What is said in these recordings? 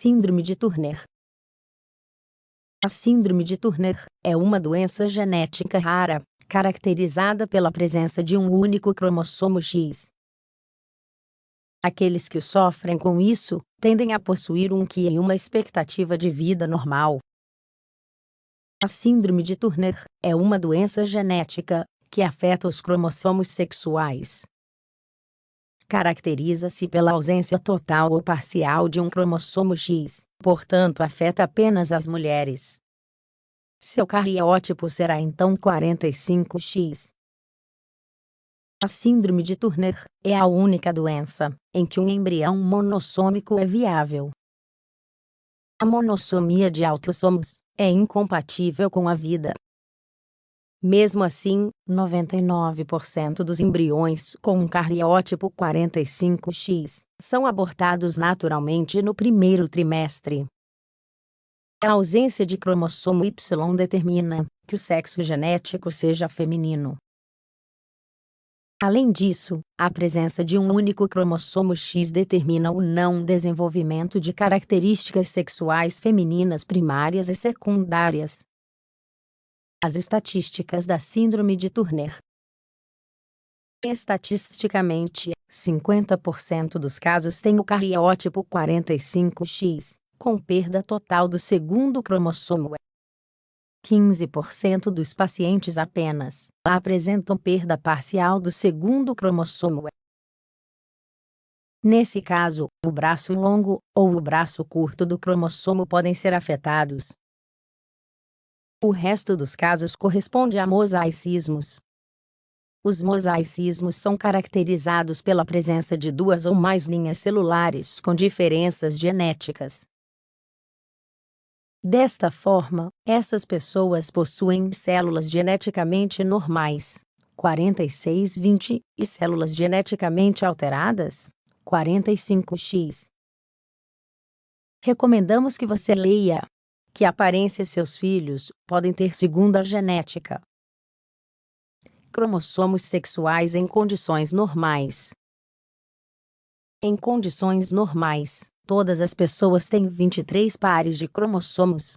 Síndrome de Turner. A síndrome de Turner é uma doença genética rara, caracterizada pela presença de um único cromossomo X. Aqueles que sofrem com isso tendem a possuir um QI e uma expectativa de vida normal. A síndrome de Turner é uma doença genética que afeta os cromossomos sexuais. Caracteriza-se pela ausência total ou parcial de um cromossomo X, portanto afeta apenas as mulheres. Seu cariótipo será então 45X. A síndrome de Turner é a única doença em que um embrião monossômico é viável. A monossomia de autossomos é incompatível com a vida. Mesmo assim, 99% dos embriões com um cariótipo 45X são abortados naturalmente no primeiro trimestre. A ausência de cromossomo Y determina que o sexo genético seja feminino. Além disso, a presença de um único cromossomo X determina o não desenvolvimento de características sexuais femininas primárias e secundárias. As estatísticas da síndrome de Turner. Estatisticamente, 50% dos casos têm o cariótipo 45X, com perda total do segundo cromossomo. 15% dos pacientes apenas apresentam perda parcial do segundo cromossomo. Nesse caso, o braço longo ou o braço curto do cromossomo podem ser afetados. O resto dos casos corresponde a mosaicismos. Os mosaicismos são caracterizados pela presença de duas ou mais linhas celulares com diferenças genéticas. Desta forma, essas pessoas possuem células geneticamente normais, 46-20, e células geneticamente alteradas, 45X. Recomendamos que você leia Que aparência seus filhos podem ter segundo a genética. Cromossomos sexuais em condições normais. Em condições normais, todas as pessoas têm 23 pares de cromossomos.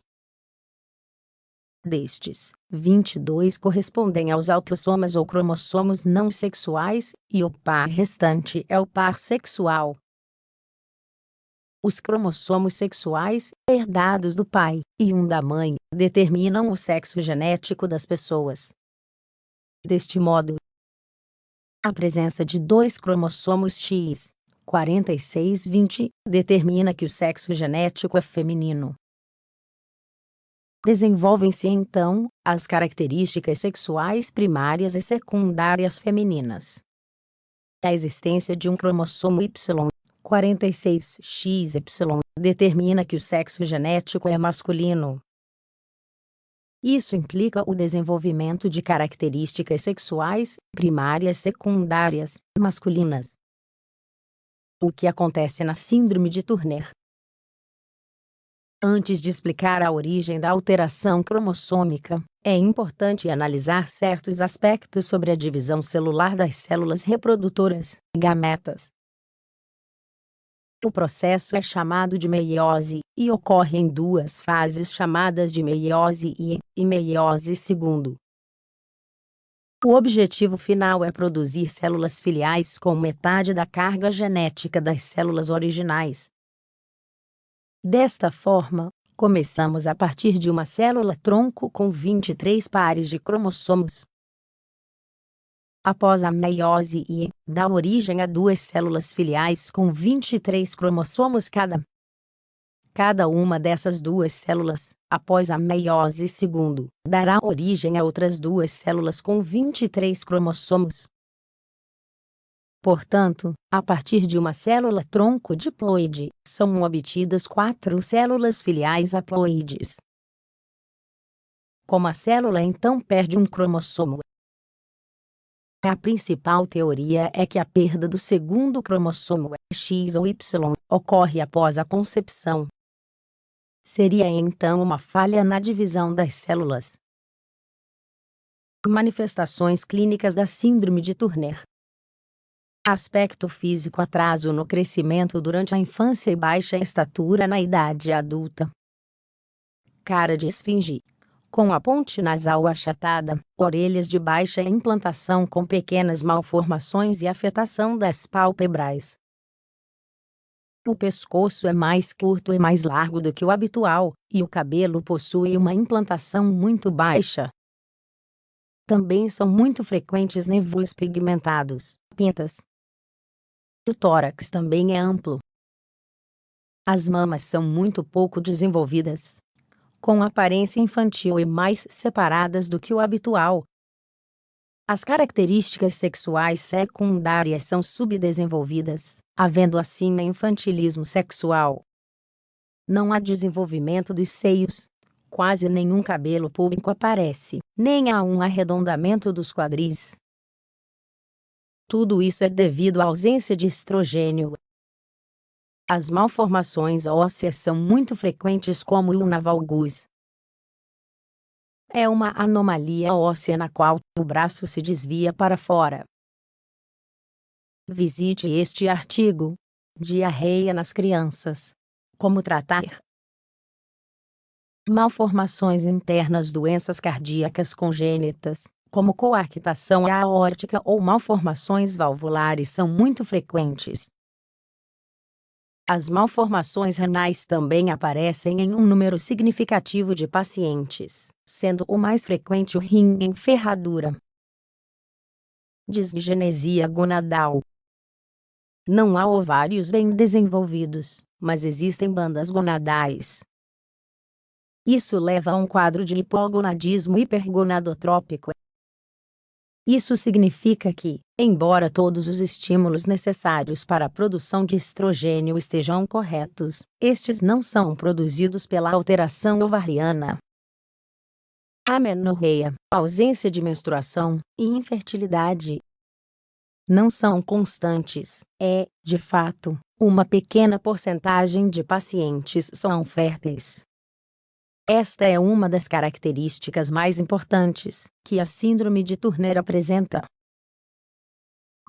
Destes, 22 correspondem aos autossomas ou cromossomos não sexuais, e o par restante é o par sexual. Os cromossomos sexuais, herdados do pai e um da mãe, determinam o sexo genético das pessoas. Deste modo, a presença de dois cromossomos X, 46-20, determina que o sexo genético é feminino. Desenvolvem-se então as características sexuais primárias e secundárias femininas. A existência de um cromossomo Y, 46XY, determina que o sexo genético é masculino. Isso implica o desenvolvimento de características sexuais primárias secundárias masculinas. O que acontece na síndrome de Turner? Antes de explicar a origem da alteração cromossômica, é importante analisar certos aspectos sobre a divisão celular das células reprodutoras, gametas. O processo é chamado de meiose e ocorre em duas fases chamadas de meiose I e meiose II. O objetivo final é produzir células filiais com metade da carga genética das células originais. Desta forma, começamos a partir de uma célula-tronco com 23 pares de cromossomos. Após a meiose I, dá origem a duas células filiais com 23 cromossomos cada. Cada uma dessas duas células, após a meiose II, dará origem a outras duas células com 23 cromossomos. Portanto, a partir de uma célula-tronco diploide, são obtidas 4 células filiais haploides. Como a célula então perde um cromossomo, a principal teoria é que a perda do segundo cromossomo X ou Y ocorre após a concepção. Seria então uma falha na divisão das células. Manifestações clínicas da síndrome de Turner. Aspecto físico: atraso no crescimento durante a infância e baixa estatura na idade adulta. Cara de esfinge, com a ponte nasal achatada, orelhas de baixa implantação com pequenas malformações e afetação das pálpebras. O pescoço é mais curto e mais largo do que o habitual, e o cabelo possui uma implantação muito baixa. Também são muito frequentes névoas pigmentados, pintas. O tórax também é amplo. As mamas são muito pouco desenvolvidas, com aparência infantil e mais separadas do que o habitual. As características sexuais secundárias são subdesenvolvidas, havendo assim infantilismo sexual. Não há desenvolvimento dos seios. Quase nenhum cabelo púbico aparece, nem há um arredondamento dos quadris. Tudo isso é devido à ausência de estrogênio. As malformações ósseas são muito frequentes, como o navalgus. É uma anomalia óssea na qual o braço se desvia para fora. Visite este artigo. Diarreia nas crianças. Como tratar? Malformações internas, doenças cardíacas congênitas, como coarctação aórtica ou malformações valvulares, são muito frequentes. As malformações renais também aparecem em um número significativo de pacientes, sendo o mais frequente o rim em ferradura. Disgenesia gonadal. Não há ovários bem desenvolvidos, mas existem bandas gonadais. Isso leva a um quadro de hipogonadismo hipergonadotrópico. Isso significa que, embora todos os estímulos necessários para a produção de estrogênio estejam corretos, estes não são produzidos pela alteração ovariana. Amenorreia, ausência de menstruação, e infertilidade não são constantes. De fato, uma pequena porcentagem de pacientes são férteis. Esta é uma das características mais importantes que a síndrome de Turner apresenta.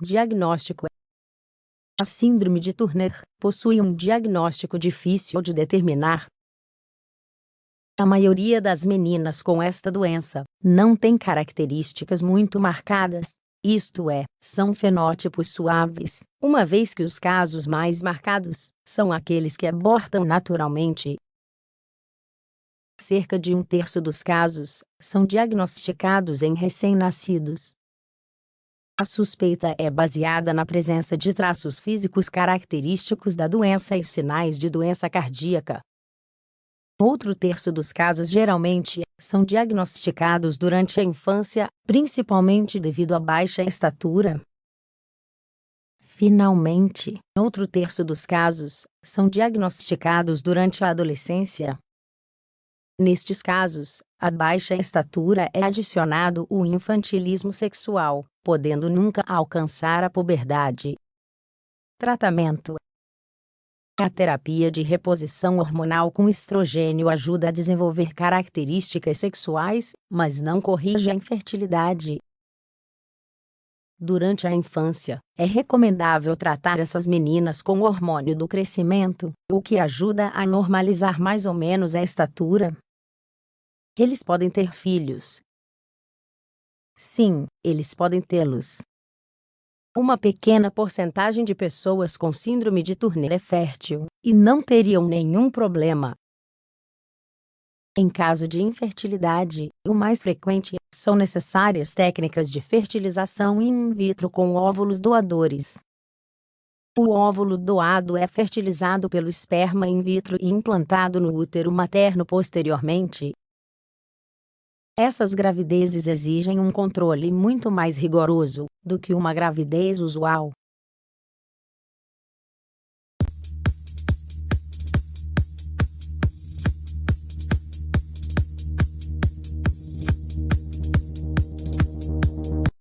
Diagnóstico: a síndrome de Turner possui um diagnóstico difícil de determinar. A maioria das meninas com esta doença não tem características muito marcadas, isto é, são fenótipos suaves, uma vez que os casos mais marcados são aqueles que abortam naturalmente. Cerca de 1/3 dos casos são diagnosticados em recém-nascidos. A suspeita é baseada na presença de traços físicos característicos da doença e sinais de doença cardíaca. Outro terço dos casos geralmente são diagnosticados durante a infância, principalmente devido à baixa estatura. Finalmente, outro terço dos casos são diagnosticados durante a adolescência. Nestes casos, à baixa estatura é adicionado o infantilismo sexual, podendo nunca alcançar a puberdade. Tratamento: a terapia de reposição hormonal com estrogênio ajuda a desenvolver características sexuais, mas não corrige a infertilidade. Durante a infância, é recomendável tratar essas meninas com o hormônio do crescimento, o que ajuda a normalizar mais ou menos a estatura. Eles podem ter filhos. Sim, eles podem tê-los. Uma pequena porcentagem de pessoas com síndrome de Turner é fértil, e não teriam nenhum problema. Em caso de infertilidade, o mais frequente, são necessárias técnicas de fertilização in vitro com óvulos doadores. O óvulo doado é fertilizado pelo esperma in vitro e implantado no útero materno posteriormente. Essas gravidezes exigem um controle muito mais rigoroso do que uma gravidez usual,